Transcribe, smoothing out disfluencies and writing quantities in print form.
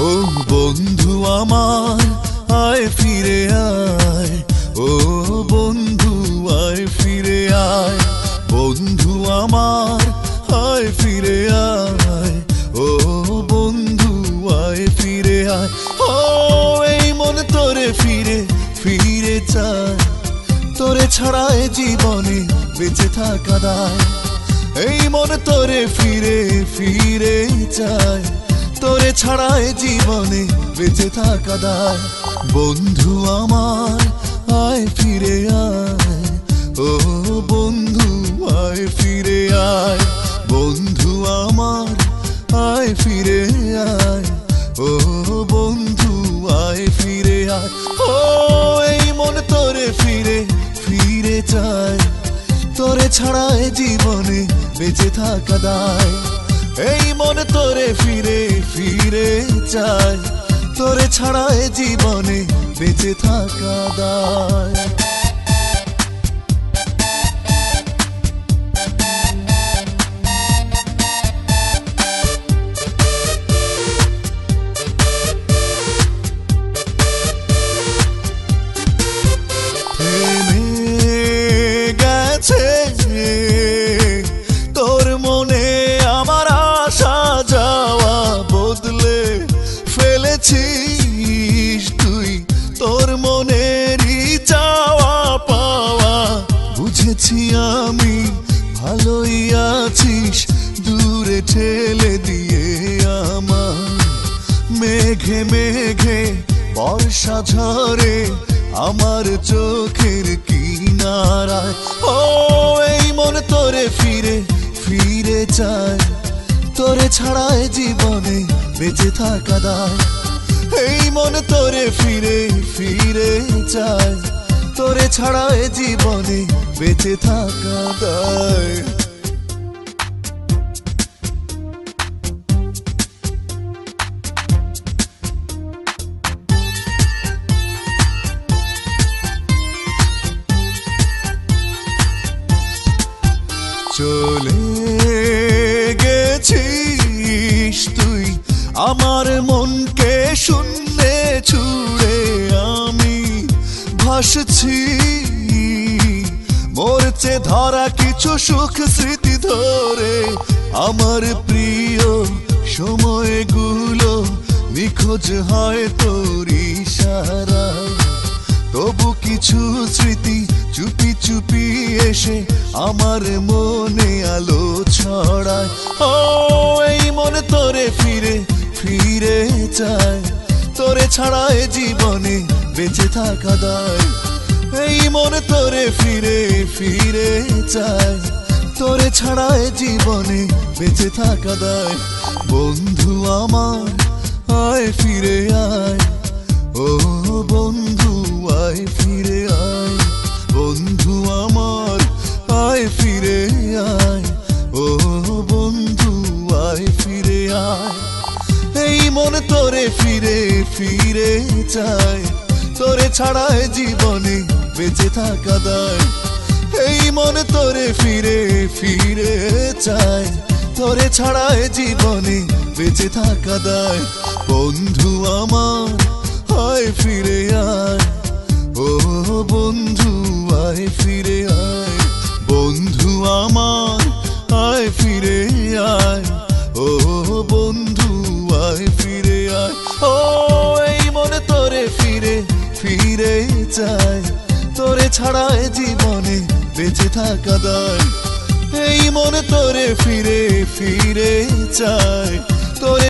ও বন্ধু আমার আয় ফিরে আয়, ও বন্ধু আয় ফিরে আয়, বন্ধু আমার আয় ফিরে আয়, ও বন্ধু আয় ফিরে আয়। ও এই মন তোরে ফিরে ফিরে চায়, তোরে ছাড়ায় জীবনে বেঁচে থাকা দায়। এই মন তোরে ফিরে ফিরে চায়, তোরে ছাড়ায় জীবনে বেঁচে থাকা দায়। বন্ধু আমার আয় ফিরে আয়, ও বন্ধু আয় ফিরে আয়, বন্ধু আমার আয় ফিরে আয়, ও বন্ধু আয় ফিরে আয়। ও এই মন তোরে ফিরে ফিরে চায়, তোরে ছাড়ায় জীবনে বেঁচে থাকা দায়। এই মন তোরে ফিরে ফিরে চায়, তোরে ছাড়ায় জীবনে বেঁচে থাকা দায়। তোর মনে আমার আসা যাওয়া বদলে ফেলেছিস তুই, তোর মনেরই চাওয়া পাওয়া বুঝেছি আমি। ভালোই আছিস দূরে ঠেলে দিয়ে আমার, মেঘে মেঘে বর্ষা ঝরে আমার চোখের কিনারায়। ও এই মন তোরে ফিরে ফিরে চায়, তোরে ছাড়ায় জীবনে বেঁচে থাকা দায়। এই মন তোরে ফিরে ফিরে চায়, তোরে ছাড়ায় জীবনে বেঁচে থাকা দায়। চলে গেছিস তুই আমার মনকে শূন্যে ছুড়ে, আমি ভাসছি মরছে ধরা কিছু সুখ স্মৃতি ধরে। আমার প্রিয় সময়গুলো নিখোঁজ হয় তোর ইশারায়, তবু কিছু স্মৃতি চুপি চুপি এসে আমার মনে আলো ছড়ায়। ও এই মন তোরে ফিরে ফিরে চায়, তোরে ছাড়ায় জীবনে বেঁচে থাকা দায়। এই মন তোরে ফিরে ফিরে চায়, তোরে ছাড়ায় জীবনে বেঁচে থাকা দায়। বন্ধু আমার আয় ফিরে আয়, ও বন্ধু আয় ফিরে আয়, বন্ধু আমার আয় ফিরে আয়, ও বন্ধু আয় ফিরে আয়। এই মন তোরে ফিরে ফিরে চায়, তোরে ছাড়ায় জীবনে বেঁচে থাকা দায়। এই মন তোরে ফিরে ফিরে চায়, তোরে ছাড়ায় জীবনে বেঁচে থাকা দায়। বন্ধু আমার আয় ফিরে আয়, ও বন্ধু আয় ফিরে আয়, বন্ধু আমার আয় ফিরে আয়, ও বন্ধু আয় ফিরে আয়। ও এই মন তোরে ফিরে ফিরে চায়, তোরে ছাড়ায় জীবনে বেঁচে থাকা দায়। এই মন তোরে ফিরে ফিরে চায়, তোরে